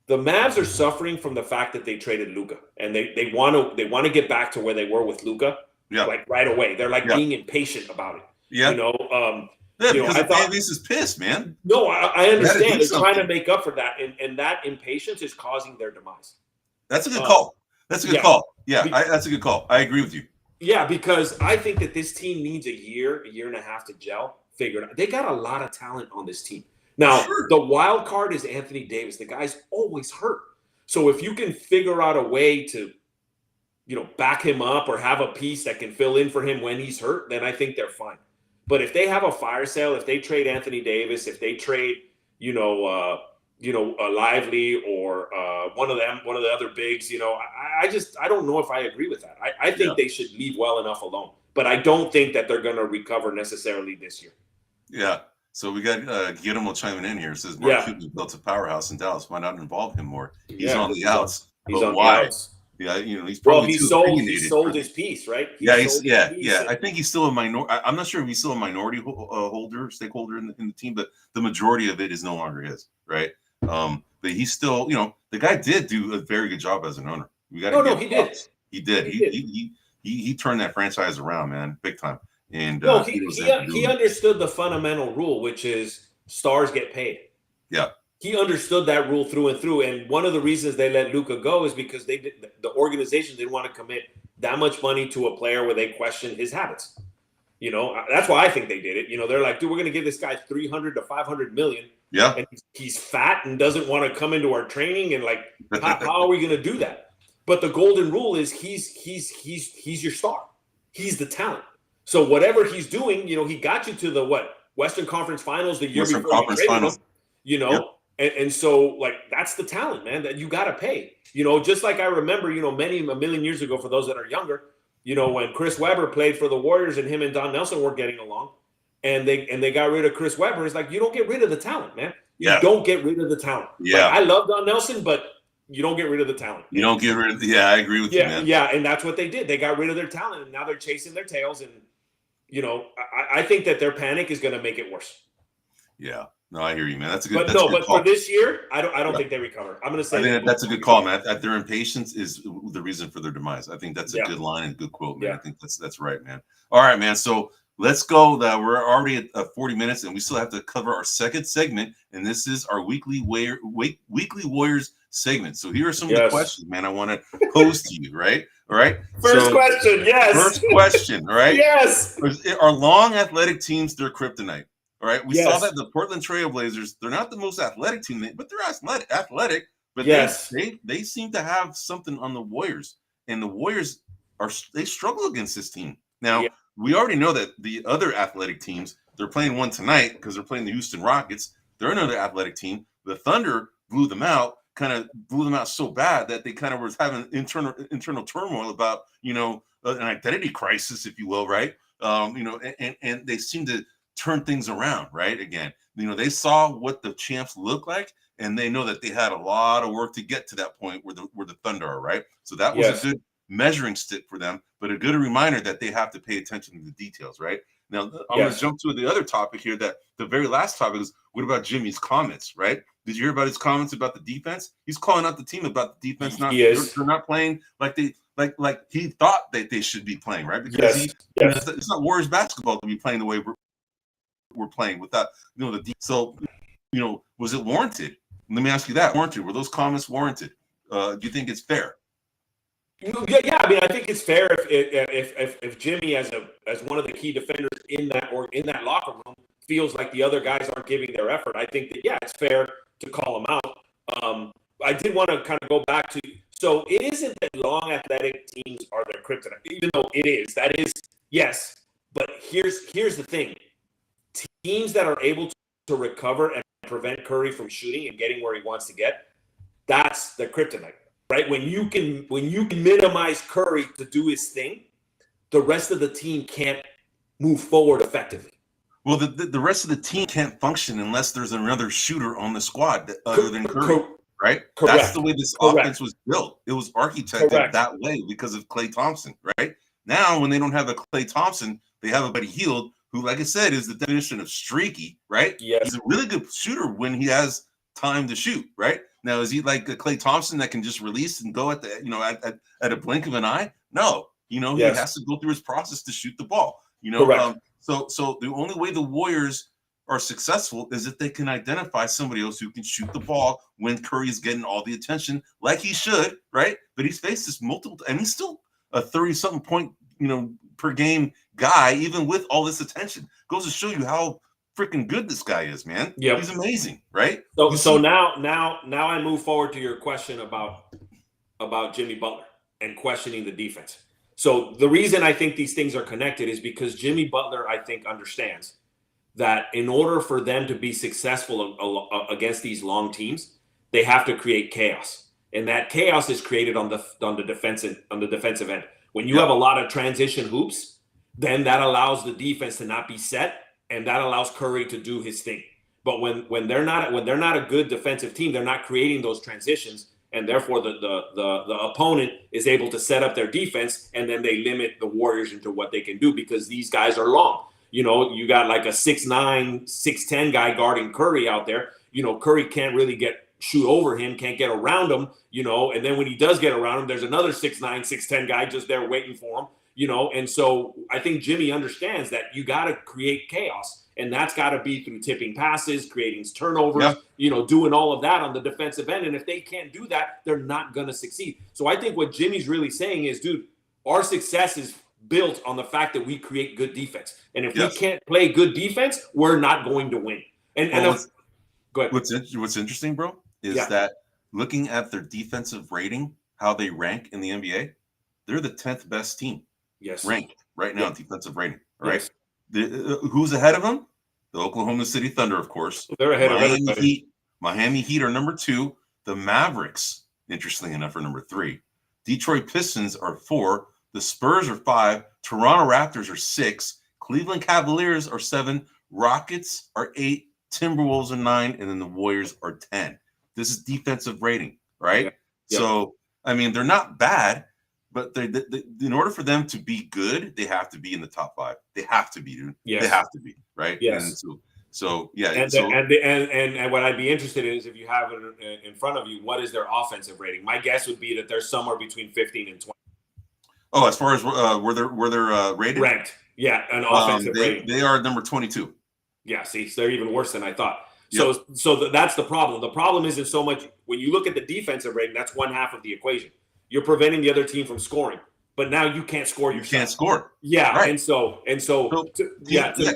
The Mavs are suffering from the fact that they traded Luka, and they want to get back to where they were with Luka, right away. They're being impatient about it. Yeah. Because the fan base is pissed, man. No, I understand. They're trying to make up for that, and that impatience is causing their demise. That's a good call. That's a good call. Yeah, that's a good call. I agree with you. Yeah, because I think that this team needs a year and a half to gel, figure it out. They got a lot of talent on this team. Now, the wild card is Anthony Davis. The guy's always hurt. So if you can figure out a way to, back him up or have a piece that can fill in for him when he's hurt, then I think they're fine. But if they have a fire sale, if they trade Anthony Davis, if they trade, Lively or one of the other bigs, I don't know if I agree with that. I think they should leave well enough alone. But I don't think that they're going to recover necessarily this year. Yeah. So we got Guillermo chiming in here. It says Mark Cuban built a powerhouse in Dallas. Why not involve him more? He's on the outs. He's on why? the outs. Yeah, he's probably he sold his piece, right? I think he's still a minority. I'm not sure if he's still a minority stakeholder in the team, but the majority of it is no longer his, right? But he's still, the guy did do a very good job as an owner. We got he did. He did. He turned that franchise around, man, big time. And he understood the fundamental rule, which is stars get paid. Yeah. He understood that rule through and through. And one of the reasons they let Luka go is because the organization didn't want to commit that much money to a player where they questioned his habits. That's why I think they did it. They're like, dude, we're going to give this guy $300 to $500 million. Yeah. And he's fat and doesn't want to come into our training. And how are we going to do that? But the golden rule is he's your star. He's the talent. So whatever he's doing, he got you to the Western Conference Finals the year Western before Conference you traded Finals. him, Yep. And so that's the talent, man, that you got to pay. Just like I remember, a million years ago, for those that are younger, when Chris Webber played for the Warriors and him and Don Nelson weren't getting along, and they got rid of Chris Webber. It's like, you don't get rid of the talent, man. You don't get rid of the talent. Yeah. I love Don Nelson, but you don't get rid of the talent. You don't get rid of I agree with you, man. Yeah, and that's what they did. They got rid of their talent, and now they're chasing their tails. And I think that their panic is going to make it worse. Yeah, no, I hear you, man. That's a good. But for this year, I don't think they recover. I'm going to say. I think that's a good call, man. Their impatience is the reason for their demise. I think that's a good line and a good quote, man. I think that's right, man. All right, man. So let's go. We're already at 40 minutes, and we still have to cover our second segment, and this is our weekly Warriors segment. So here are some of the questions, man, I want to pose to you, right? All right. First question, yes. First question, all right? Yes. Are long athletic teams their kryptonite? All right. We saw that the Portland Trail Blazers, they're not the most athletic team, but they're athletic. But they seem to have something on the Warriors, and the Warriors they struggle against this team. Now, we already know that the other athletic teams, they're playing one tonight because they're playing the Houston Rockets. They're another athletic team. The Thunder blew them out so bad that they kind of was having internal turmoil about, an identity crisis, if you will, right? And they seem to turn things around, right? Again, they saw what the champs look like, and they know that they had a lot of work to get to that point where the Thunder are, right? So that was a good measuring stick for them, but a good reminder that they have to pay attention to the details, right? Now, I'm going to jump to the other topic here. That the very last topic is, what about Jimmy's comments, right? Did you hear about his comments about the defense? He's calling out the team about the defense. They're not playing like they like he thought that they should be playing, right? Because it's not Warriors basketball to be playing the way we're playing without so was it warranted? Let me ask you that. Warranted? Were those comments warranted? Do you think it's fair? Yeah. I mean, I think it's fair if Jimmy, as one of the key defenders in that locker room, feels like the other guys aren't giving their effort. I think that it's fair to call them out. I did want to kind of go back to, so it isn't that long athletic teams are their kryptonite, even though it is. That is, yes. But here's the thing: teams that are able to recover and prevent Curry from shooting and getting where he wants to get, that's the kryptonite. Right, when you can minimize Curry to do his thing, the rest of the team can't move forward effectively. Well, the rest of the team can't function unless there's another shooter on the squad other than Curry, right? Correct. That's the way this offense was built. It was architected that way because of Klay Thompson, right? Now, when they don't have a Klay Thompson, they have a Buddy Hield, who, like I said, is the definition of streaky, right? Yes. He's a really good shooter when he has time to shoot, right? Now, is he like a Klay Thompson that can just release and go at the at a blink of an eye? No, he has to go through his process to shoot the ball. Correct. So the only way the Warriors are successful is if they can identify somebody else who can shoot the ball when Curry is getting all the attention, like he should, right? But he's faced this multiple, and he's still a 30-something point, per game guy, even with all this attention. Goes to show you how freaking good this guy is, man. Yeah, he's amazing, right? So now I move forward to your question about Jimmy Butler and questioning the defense. So the reason I think these things are connected is because Jimmy Butler, I think, understands that in order for them to be successful against these long teams, they have to create chaos, and that chaos is created on the defensive end. When you have a lot of transition hoops, then that allows the defense to not be set. And that allows Curry to do his thing. But when they're not a good defensive team, they're not creating those transitions, and therefore the opponent is able to set up their defense, and then they limit the Warriors into what they can do because these guys are long. You got like a 6'9", 6'10" guy guarding Curry out there. Curry can't really shoot over him, can't get around him. And then when he does get around him, there's another 6'9", 6'10" guy just there waiting for him. And so I think Jimmy understands that you got to create chaos, and that's got to be through tipping passes, creating turnovers, doing all of that on the defensive end. And if they can't do that, they're not going to succeed. So I think what Jimmy's really saying is, dude, our success is built on the fact that we create good defense. And if we can't play good defense, we're not going to win. Go ahead. What's interesting, bro, is that looking at their defensive rating, how they rank in the NBA, they're the 10th best team. Ranked right now in defensive rating. All right. Who's ahead of them? The Oklahoma City Thunder, of course. They're ahead of everybody. Miami Heat are number 2. The Mavericks, interestingly enough, are number 3. Detroit Pistons are 4. The Spurs are 5. Toronto Raptors are 6. Cleveland Cavaliers are 7. Rockets are 8. Timberwolves are 9. And then the Warriors are 10. This is defensive rating, right? So, I mean, they're not bad. But in order for them to be good, they have to be in the top 5. They have to be, dude. Yes. They have to be, right? Yes. And And what I'd be interested in is, if you have it in front of you, what is their offensive rating? My guess would be that they're somewhere between 15 and 20. Oh, as far as where they're rated? Ranked. Yeah, an offensive rating. They are number 22. Yeah, see, so they're even worse than I thought. So that's the problem. The problem isn't so much when you look at the defensive rating, that's one half of the equation. You're preventing the other team from scoring, but now you can't score yourself. You can't score. Yeah, right. and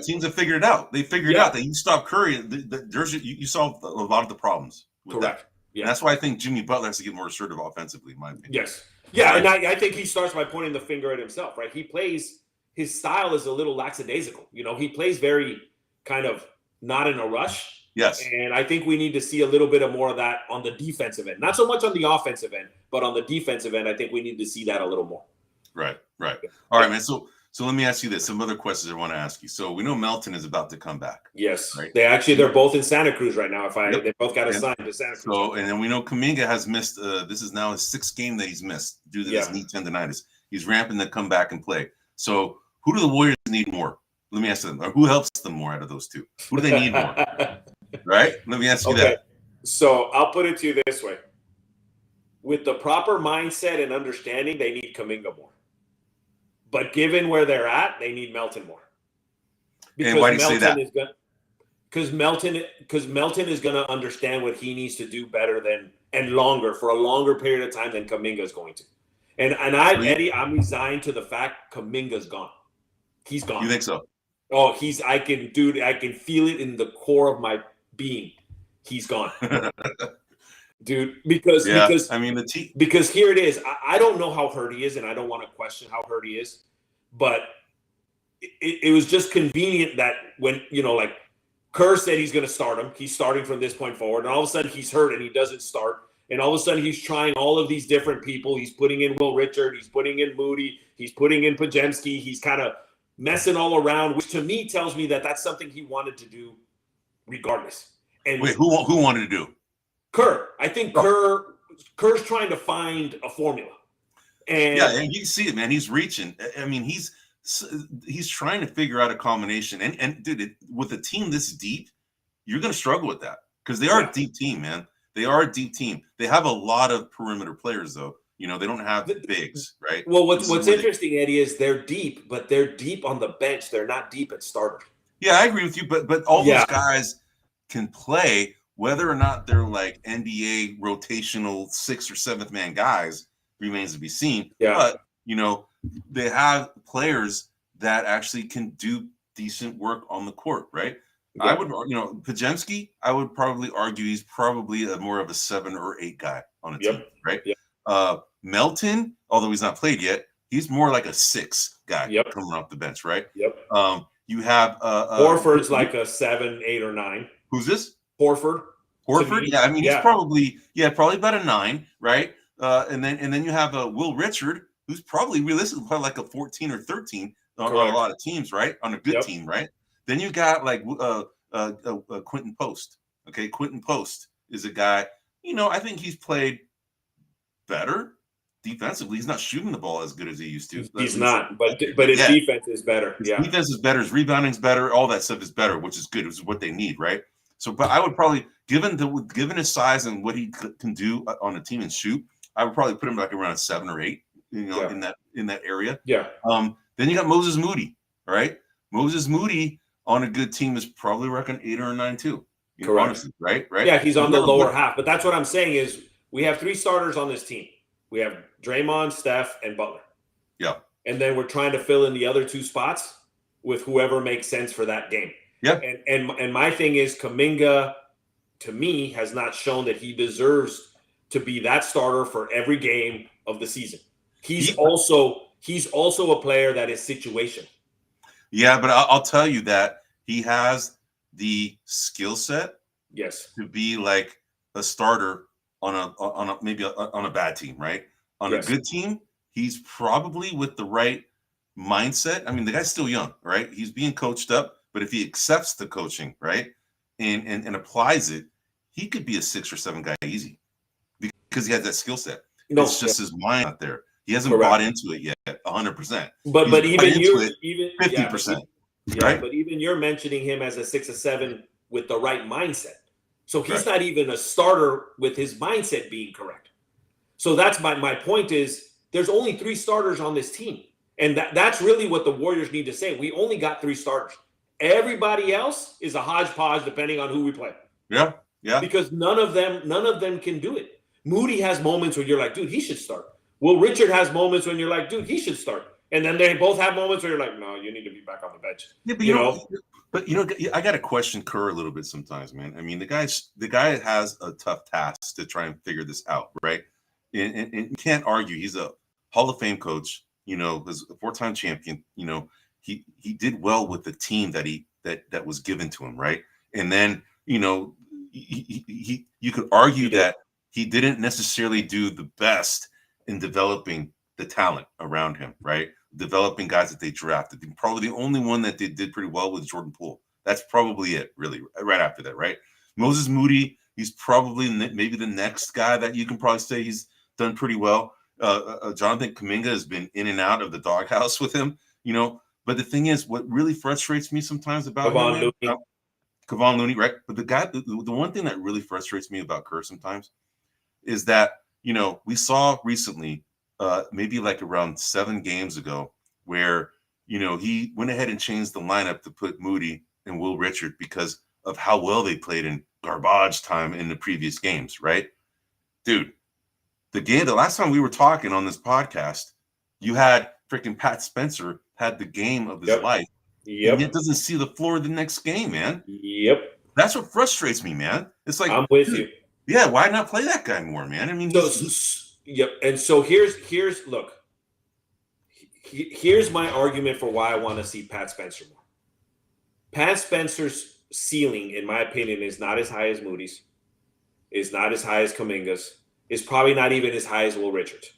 teams have figured it out. They figured out that you stop Curry, you solve a lot of the problems. Correct. Yeah, and that's why I think Jimmy Butler has to get more assertive offensively, in my opinion. Yes. Yeah, and I think he starts by pointing the finger at himself. Right? His style is a little lackadaisical. He plays very kind of not in a rush. Yes. And I think we need to see a little bit more of that on the defensive end. Not so much on the offensive end, but on the defensive end, I think we need to see that a little more. Right. All right, man. So let me ask you this. Some other questions I want to ask you. So we know Melton is about to come back. Yes. Right? They're both in Santa Cruz right now. They both got assigned to Santa Cruz. So, and then we know Kuminga has missed, this is now his 6th game that he's missed due to this knee tendonitis. He's ramping to come back and play. So who do the Warriors need more? Let me ask them, who helps them more out of those two? Who do they need more? Right? Let me ask you that. So I'll put it to you this way. With the proper mindset and understanding, they need Kuminga more. But given where they're at, they need Melton more. And why do you say that? Because Melton is going to understand what he needs to do better than and longer for a longer period of time than Kuminga is going to. And Eddie, I'm resigned to the fact Kuminga's gone. He's gone. You think so? Oh, I can feel it in the core of my being. He's gone. Dude, because I mean because here it is. I don't know how hurt he is, and I don't want to question how hurt he is, but it was just convenient that when like Kerr said he's going to start him, he's starting from this point forward, and all of a sudden he's hurt and he doesn't start, and all of a sudden he's trying all of these different people. He's putting in Will Richard, he's putting in Moody, he's putting in Podziemski. He's kind of messing all around, which to me tells me that that's something he wanted to do regardless. And wait, who wanted to do? Kerr. I think Kerr's trying to find a formula. And and you see it, man. He's reaching. I mean, he's trying to figure out a combination. And dude, with a team this deep, you're going to struggle with that because they are a deep team, man. They are a deep team. They have a lot of perimeter players, though. They don't have bigs, right? Well, what's interesting, Eddie, is they're deep, but they're deep on the bench. They're not deep at starter. Yeah, I agree with you. But all those guys can play. Whether or not they're like NBA rotational 6th or 7th man guys remains to be seen. Yeah. But, they have players that actually can do decent work on the court, right? Yeah. I would, Podziemski, I would probably argue he's probably more of a 7 or 8 guy on a team, right? Yep. Melton, although he's not played yet, he's more like a 6 guy coming off the bench, right? Yep. You have Horford's like a 7, 8, or 9. Who's this? Horford, yeah, I mean he's probably about a 9, right? And then you have Will Richard, who's probably realistically like a 14 or 13 on a lot of teams, right? On a good team, right? Then you got like Quentin Post. Okay, Quentin Post is a guy. I think he's played better defensively. He's not shooting the ball as good as he used to. He's not, but his defense is better. His defense is better. His rebounding's better. All that stuff is better, which is good. Which is what they need, right? So, but I would probably, given his size and what he can do on a team and shoot, I would probably put him like around a 7 or 8, in that area. Yeah. Then you got Moses Moody, right? Moses Moody on a good team is probably like an 8 or a 9 too. Correct. Honestly, right? Yeah, he's on the lower half. But that's what I'm saying is we have 3 starters on this team. We have Draymond, Steph, and Butler. Yeah. And then we're trying to fill in the other 2 spots with whoever makes sense for that game. Yeah. And my thing is Kuminga, to me, has not shown that he deserves to be that starter for every game of the season. He's also a player that is situational. Yeah, but I'll tell you that he has the skill set, to be like a starter on a bad team, right? On a good team, he's probably with the right mindset. I mean, the guy's still young, right? He's being coached up, but if he accepts the coaching, right, and applies it, he could be a 6 or 7 guy easy because he has that skill set. It's just his mind out there. He hasn't bought into it yet, 100%. But even 50%, right? But even you're mentioning him as a 6 or 7 with the right mindset. So he's not even a starter with his mindset being correct. So that's my point is there's only 3 starters on this team. And that's really what the Warriors need to say. We only got 3 starters. Everybody else is a hodgepodge depending on who we play. Yeah. Yeah. Because none of them can do it. Moody has moments where you're like, dude, he should start. Will Richard has moments when you're like, dude, he should start. And then they both have moments where you're like, no, you need to be back on the bench. Yeah, but I got to question Kerr a little bit sometimes, man. I mean, the guy has a tough task to try and figure this out, right? And you can't argue. He's a Hall of Fame coach. He's a 4-time champion. He did well with the team that was given to him, right? And then you could argue that he didn't necessarily do the best in developing the talent around him, right? Developing guys that they drafted. Probably the only one that did pretty well was Jordan Poole. That's probably it, really, right after that, right? Moses Moody, he's probably maybe the next guy that you can probably say he's done pretty well. Jonathan Kuminga has been in and out of the doghouse with him, But the thing is, what really frustrates me sometimes about Kevon him, Looney. Kevon Looney, right? But the one thing that really frustrates me about Kerr sometimes is that, we saw recently, maybe like around 7 games ago, where, he went ahead and changed the lineup to put Moody and Will Richard because of how well they played in garbage time in the previous games, right? Dude, the last time we were talking on this podcast, you had freaking Pat Spencer had the game of his life. And yet doesn't see the floor the next game, man. Yep. That's what frustrates me, man. It's like, I'm with you. Yeah, why not play that guy more, man? I mean, yep. And so here's look. Here's my argument for why I want to see Pat Spencer more. Pat Spencer's ceiling, in my opinion, is not as high as Moody's, is not as high as Kuminga's, is probably not even as high as Will Richards.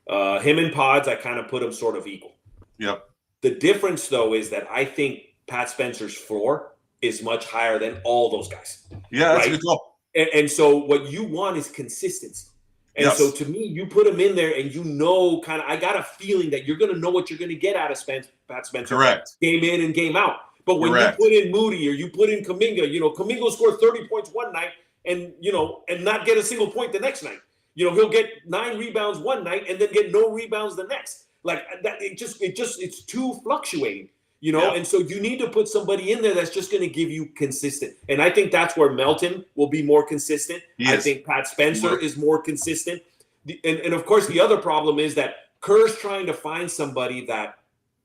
Him and Pods, I kind of put him sort of equal. Yep. The difference, though, is that I think Pat Spencer's floor is much higher than all those guys. Yeah, that's a good call. And so what you want is consistency. And so to me, you put him in there and I got a feeling that you're going to know what you're going to get out of Pat Spencer. Correct. Game in and game out. But when you put in Moody or you put in Kuminga, Kuminga will score 30 points one night and not get a single point the next night. He'll get 9 rebounds one night and then get no rebounds the next. Like that, it's too fluctuating. And so you need to put somebody in there that's just going to give you consistent. And I think that's where Melton will be more consistent. I think Pat Spencer is more consistent. And of course, the other problem is that Kerr's trying to find somebody that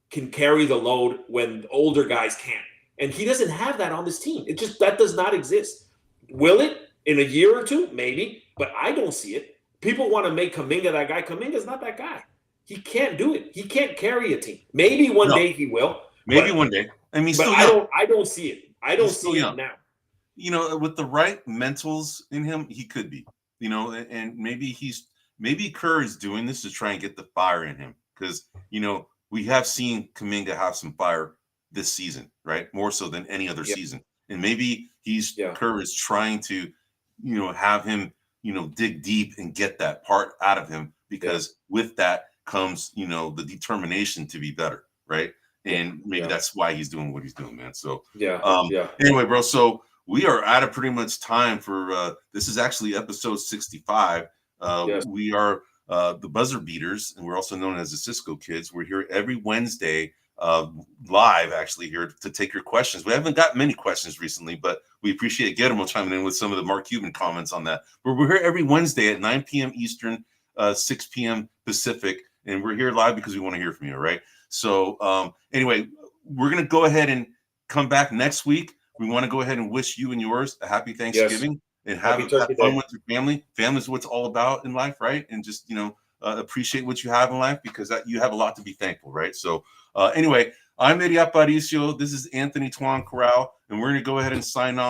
can carry the load when older guys can't. And he doesn't have that on this team. That does not exist. Will it in a year or two? Maybe. But I don't see it. People want to make Kuminga that guy. Kuminga's not that guy. He can't do it. He can't carry a team. Maybe one day he will. Maybe one day. I mean, but I don't see it. I don't see it now. With the right mentals in him, he could be. And maybe Kerr is doing this to try and get the fire in him because we have seen Kuminga have some fire this season, right? More so than any other season. And maybe Kerr is trying to, have him, dig deep and get that part out of him because with that comes, the determination to be better, right? And maybe that's why he's doing what he's doing, man. So anyway, bro. So we are out of pretty much time for this is actually episode 65. We are the Buzzer Beaters, and we're also known as the Cisco Kids. We're here every Wednesday, live actually here to take your questions. We haven't got many questions recently, but we appreciate Guillermo chiming in with some of the Mark Cuban comments on that. But we're here every Wednesday at 9 p.m. Eastern, 6 p.m. Pacific, and we're here live because we want to hear from you, all right? So anyway, we're going to go ahead and come back next week. We want to go ahead and wish you and yours a happy Thanksgiving and have fun with your family. Family is what it's all about in life, right? And just, appreciate what you have in life because you have a lot to be thankful, right? So anyway, I'm Eddie Aparicio. This is Anthony Tuan Corral, and we're going to go ahead and sign off.